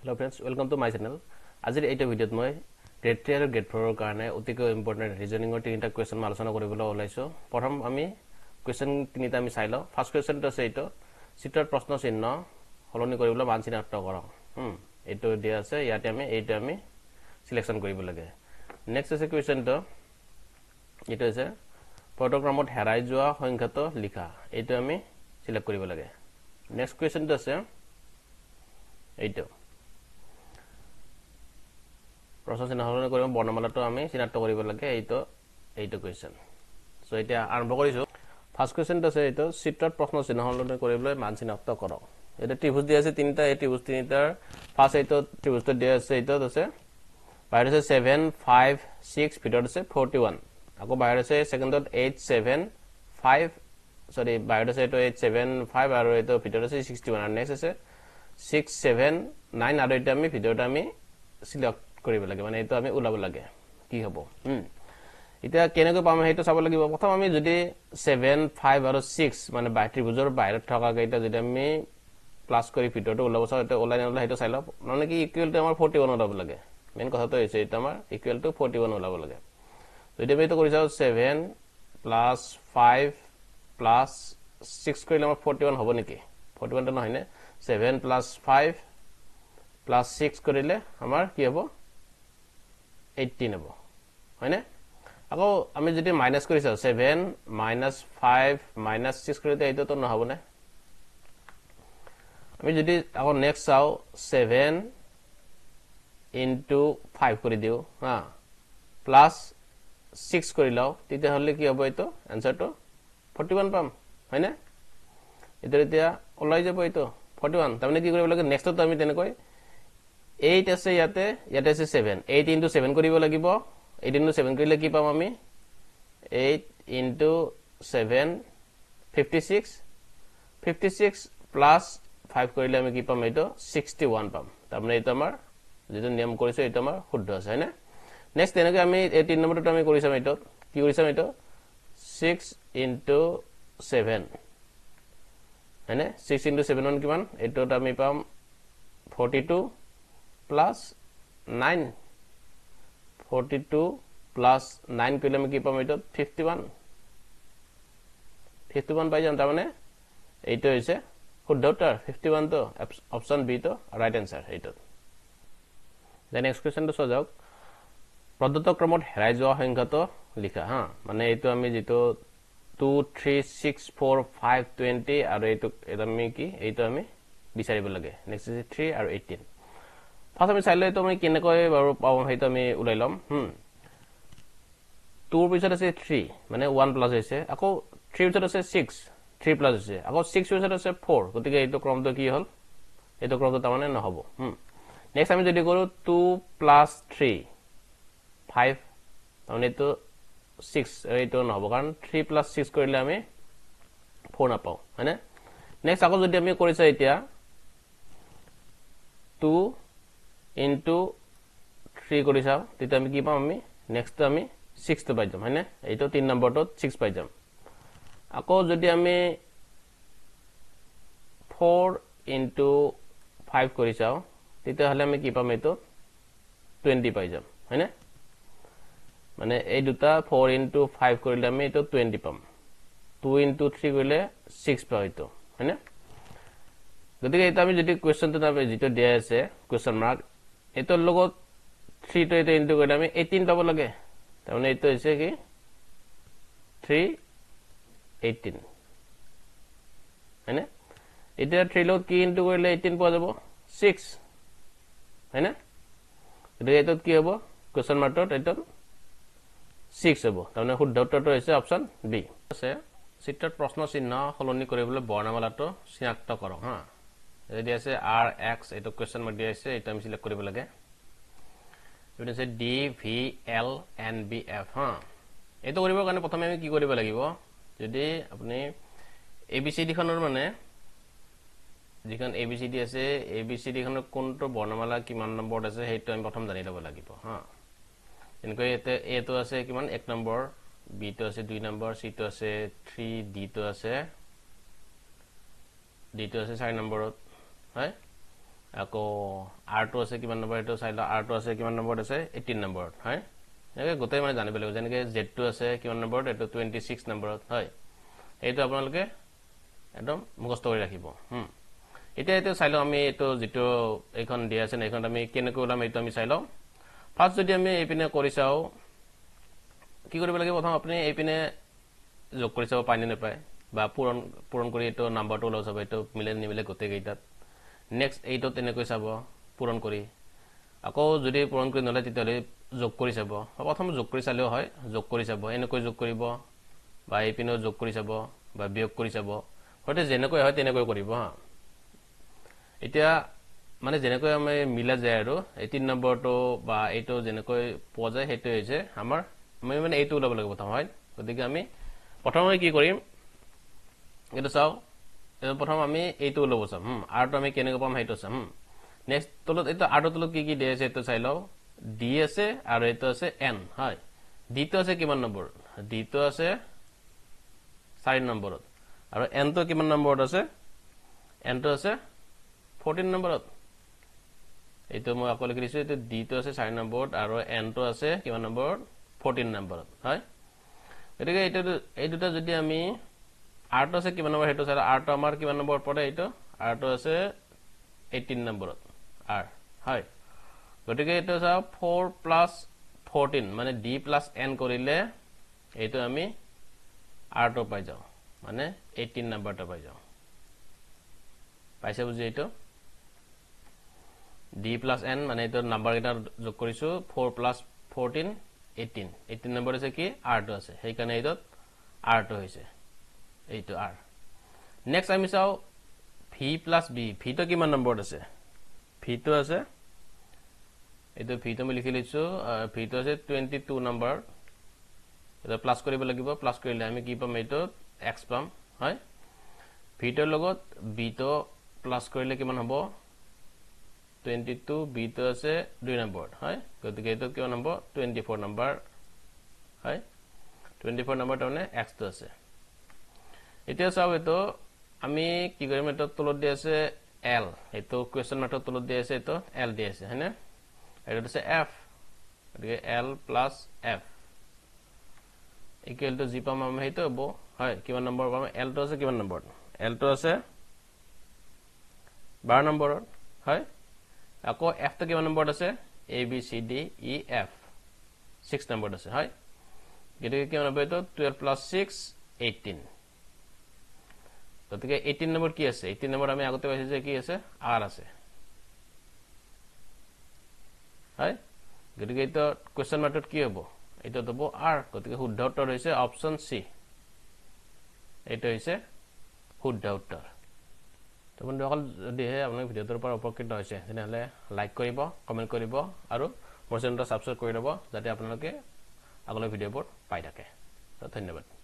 Hello friends, welcome to my channel. Azir eta video moi grade 3 আৰু grade 4 ৰ কাৰণে অতিকৈ ইম্পৰ্টেন্ট ৰিজনিংৰ তিনিটা কোৱেশ্চন আলোচনা কৰিবলৈ ওলাইছো। প্ৰথম আমি কোৱেশ্চন তিনিটা আমি চাই লওঁ। ফাৰ্স্ট কোৱেশ্চনটো আছে এইটো চিত্ৰত প্ৰশ্ন চিহ্ন হলনি কৰিবলৈ মান চিনাক্ত কৰক। এইটো দিয়া আছে ইয়াতে আমি সিলেকশন কৰিব লাগে। নেক্সট আছে কোৱেশ্চনটো এইটো আছে ফটোগ্ৰামত হেৰাই যোৱা সংখ্যাটো লিখা। এইটো আমি সিলেক্ট কৰিব লাগে। নেক্সট কোৱেশ্চনটো আছে এইটো প্ৰশ্ন চিহ্ন হলনি কৰিব বৰ্ণমালাটো আমি চিনাক্ত কৰিব লাগে। এইটো কোৱেশ্চন। সো এতিয়া আৰম্ভ কৰিছো। ফাৰ্স্ট কোৱেশ্চনটো আছে এইটো চিত্ৰত প্ৰশ্ন চিহ্ন হলনি কৰিবলৈ মান চিনাক্ত কৰক। এটা ত্ৰিভুজ দিয়া আছে তিনিটা। এই ত্ৰিভুজ তিনিটাৰ ফাৰ্স্ট এইটো ত্ৰিভুজটো দিয়া আছে এইটো আছে বাহিৰ আছে 7 5 6 ভিতৰত আছে 41। আকৌ বাহিৰ আছে সেকেন্ডত 8 7 5 সৰি বাহিৰ আছে এইটো 8 7 5 আৰু এইটো ভিতৰত আছে 61 আৰু নেক্সট আছে 6 7 9 আৰু এটা আমি ভিতৰত আমি সিলেক্ট কৰিব লাগে মানে এইটো আমি উলাব লাগে কি হ'ব। এতিয়া কেনেকৈ পাম সেইটো চাব লাগিব। প্ৰথম আমি যদি 7 5 আৰু 6 মানে ত্ৰিভুজৰ বাহিৰত থকা কেইটা যদি আমি প্লাস কৰি ভিতৰটো উলাব চাও এটা ওলাই নলে সেইটো চাই লও মানে কি ইকুৱেল টু আমাৰ 41 ওলাব লাগে। মেইন কথাটো হৈছে এটা আমাৰ ইকুৱেল টু 41 ওলাব লাগে। যদি আমি এইটো কৰি চাও 7 প্লাস 5 প্লাস 6 কৰিলে আমাৰ 41 হ'ব নেকি? 41 টো নহয় নে 7 প্লাস 5 প্লাস 6 কৰিলে আমাৰ কি হ'ব 18 হ'ব হয়নে? আকৌ আমি যদি মাইনাস কৰি চাও 7 minus 5 minus 6 কৰিলে এইটো তো নহব না। আমি যদি আকৌ নেক্সট চাও 7 into 5 কৰি দিও হা প্লাস 6 কৰি লাও তেতিয়া হলে কি হ'ব এইটো आंसरটো 41 পাম হয়নে? এতিয়া ওলাই যাব এইটো 41। তাৰমানে কি কৰিব লাগে নেক্সটত আমি তেনেকৈ 8 আছে ইয়াতে আছে 7 8 into 7 কৰিব লাগিব। 8 into 7 কৰিলে কি পাম আমি 8 into 7 56 56 plus 5 কৰিলে আমি কি পাম এইটো 61 পাম। তাৰমানে এইটো আমাৰ যেটো নিয়ম কৰিছে এইটো আমাৰ শুদ্ধ আছে হয়নে? নেক্সট তেনেকৈ আমি এই 3 নম্বৰটো আমি কৰিছাম এইটো কি কৰিছাম এইটো 6 into 7 হয়নে? 6 into 7 মান কিমান এইটোত আমি পাম 42 plus 9 42 plus 9 কৰিলে আমি কি পাম এইটো 51 পাই যাম। তাৰমানে এইটো হৈছে শুদ্ধ উত্তৰ 51 তো অপচন বি তো ৰাইট আনসাৰ এইটো। দেন নেক্সট কোৱেশ্চনটো চোৱা যাওক প্ৰদত্ত ক্ৰমত হেৰাই যোৱা সংখ্যাটো লিখা হা মানে এইটো আমি যেটো 2 3 6 4 5 20 আৰু এইটো আমি কি এইটো আমি বিচাৰিব লাগে। নেক্সট আছে 3 আৰু 18। ফাৰ্স্ট আমি চাই লও এইটো আমি কেনেকৈ বাৰু পাও সেইটো আমি উলাই লম। 2 ৰ পিছত আছে 3 মানে 1 প্লাস হৈছে। আকৌ 3 ৰ পিছত আছে 6 3 প্লাস হৈছে। আকৌ 6 ৰ পিছত আছে 4 গতিকে এইটো ক্ৰমটো কি হল এইটো ক্ৰমটো তাৰমানে নহব। নেক্সট আমি যদি কৰো 2 plus 3 5 তাৰমানে এইটো 6 এইটো নহব কাৰণ 3 plus 6 কৰিলে আমি 4 নাপাও হয়নে? নেক্সট আকৌ যদি আমি কৰিছা এতিয়া 2 into 3 কৰি চাও তেতিয়া আমি কি পাম আমি নেক্সট আমি 6 তো পাই যাম হয়নে? এইটো 3 নম্বৰটোত 6 পাই যাম। আকৌ যদি আমি 4 into 5 কৰি চাও তেতিয়া হলে আমি কি পাম এইটো 20 পাই যাম হয়নে? মানে এই দুটা 4 into 5 কৰিলে আমি এইটো 20 পাম। 2 into 3 কৰিলে 6 পাই এইটো হয়নে? গতিকে এটা আমি যদি কোৱেশ্চনটো নামে যেটো দিয়া আছে কোৱেশ্চন মাৰ্ক এটোৰ লগত 3 তো এটা ইনটু কৰিলে আমি 18 পাব লাগে। তাৰমানে এইটো হৈছে কি 3 18 হয়নে? এটা 3 লগত কি ইনটু কৰিলে 18 পোৱা যাব 6 হয়নে? গতিকে এটোত কি হ'ব কোৱেশ্চন মাৰ্কত এটোত 6 হ'ব। তাৰমানে শুদ্ধ উত্তৰটো হৈছে অপচন বি আছে। চিত্ৰত প্ৰশ্ন চিহ্ন হলনি কৰিবলৈ বৰ্ণমালাটো চিনাক্ত কৰক হা। যদি আছে r x এইটো কোৱেশ্চন মাৰ্ক দিয়া আছে এটা আমি সিলেক্ট কৰিব লাগে। এটা আছে d v l n b f হা। এইটো কৰিবৰ কাৰণে প্ৰথমে আমি কি কৰিব লাগিব যদি আপুনি abcd খনৰ মানে যিখন abcd আছে abcd খনৰ কোনটো বৰ্ণমালা কিমান নম্বৰত আছে সেইটো আমি প্ৰথম জানি লব লাগিব হা। এনেকৈ a তো আছে কিমান 1 নম্বৰ b তো আছে 2 নম্বৰ c তো আছে 3 d তো আছে 4 নম্বৰত হয় আকৌ R2 আছে কিমান নম্বৰ এটো চাই লও R2 আছে কিমান নম্বৰ আছে 18 নম্বৰত হয় এনেকৈ গোটেই মানে জানিব লাগিব যেনেকৈ Z2 আছে কিমান নম্বৰত এটো 26 নম্বৰত হয় এইটো আপোনালোকে একদম মুখস্থ কৰি ৰাখিব এতিয়া এটো চাই লও আমি এটো যেটো এখন দিয়া আছে না এখন আমি কেনেকৈ ওলাম এটো আমি চাই লও ফাৰ্স্ট যদি আমি এইপিনে কৰি চাও কি কৰিব লাগিব প্ৰথম আপুনি এইপিনে যোগ কৰি চাব পাইনে নাপায় বা পূৰণ কৰি এটো নাম্বাৰটো ওলাব চাব এটো মিলে নিমিলে গোটেই কেইটাত নেক্সট এইটো তেনেকৈ চাব পূৰণ কৰি আকৌ যদি পূৰণ কৰি নলে তেতিয়ালে যোগ কৰি চাব প্ৰথম যোগ কৰি চালেও হয় যোগ কৰি চাব এনেকৈ যোগ কৰিব বা এইপিনেও যোগ কৰি চাব বা বিয়োগ কৰি চাব হয়তো যেনেকৈ হয় তেনেকৈ কৰিব হা এতিয়া মানে যেনেকৈ আমি মিলা যায় আৰু 18 নম্বৰটো বা এইটো যেনেকৈ পোৱা যায় হেতু হৈছে আমাৰ আমি মানে এইটো ওলাব লাগিব প্ৰথম হয় গতিকে আমি প্ৰথমে কি কৰিম এটো চাও প্ৰথম আমি এইটো ওলাব চাম আৰটো আমি কেনেকৈ পাম হেতু চাম নেক্সট তলত এটা আৰটো তলত কি কি দিয়া আছে এটো চাই লও ডি আছে আৰু এটো আছে এন হয় ডি তো আছে কিমান নম্বৰ ডি তো আছে 4 নম্বৰত আৰু এন তো কিমান নম্বৰত আছে এন তো আছে 14 নম্বৰত এইটো মই আকৌ লিখি দিছো এটো ডি তো আছে 4 নম্বৰত আৰু এন তো আছে কিমান নম্বৰত 14 নম্বৰত হয় গতিকে এই দুটা যদি আমি R তো আছে কিমান নম্বৰ হেতু চাই R তো আমাৰ কিমান নম্বৰ পৰে এইটো R তো আছে 18 নম্বৰত R হয় গতিকে এইটো চাও 4 + 14 মানে D + N কৰিলে এইটো আমি R তো পাই যাও মানে 18 নম্বৰটো পাই যাও পাইছে বুজি এইটো D + N মানে এইটো নাম্বাৰ এটা যোগ কৰিছো 4 + 14 18 নম্বৰ আছে কি R তো আছে সেই কাৰণে এইটো R তো হৈছে এইটো R নেক্সট আমি চাও V + B V তো কিমান নম্বৰত আছে V তো আছে এইটো V তো মই লিখি লৈছো V তো আছে 22 নম্বৰ এটা প্লাস কৰিব লাগিব প্লাস কৰিলে আমি কি পাম এইটো x পাম হয় V তোৰ লগত B তো প্লাস কৰিলে কিমান হ'ব 22 B তো আছে 2 নম্বৰ হয় গতিকে এইটো কিমান হ'ব 24 নম্বৰ হয় 24 নম্বৰ তাৰমানে x তো আছে এতিয়া চাও এটো আমি কি কৰিম এটো তলত দি আছে l এটো কোৱেশ্চন মাৰ্কৰ তলত দি আছে এটো l দি আছে হয়নে এটো আছে f গতিকে l + f equal to G পাম আমি হেতু হ'ব হয় কিমান নম্বৰ পাম l তো আছে কিমান নম্বৰ l তো আছে 12 নম্বৰত হয় আকৌ f তো কিমান নম্বৰত আছে a b c d e f 6 নম্বৰত আছে হয় গতিকে কিমান হ'ব এটো 12 + 6 18 গতিকে 18 নম্বৰ কি আছে 18 নম্বৰ আমি আগতে পাইছো যে কি আছে r আছে হয় গতিকে এটা কোৱেশ্চন মাৰ্কত কি হ'ব এটা হ'ব r গতিকে শুদ্ধ উত্তৰ হৈছে অপচন সি এটা হৈছে শুদ্ধ উত্তৰ তো বন্ধুসকল যদিহে আপোনালোক ভিডিওটোৰ পৰা উপকৃত হৈছে তেনেহলে লাইক কৰিব কমেন্ট কৰিব আৰু মোৰ চেনেলটো সাবস্ক্ৰাইব কৰি ল'ব যাতে আপোনালোকে আগলৈ ভিডিওবোৰ পাই থাকে তো ধন্যবাদ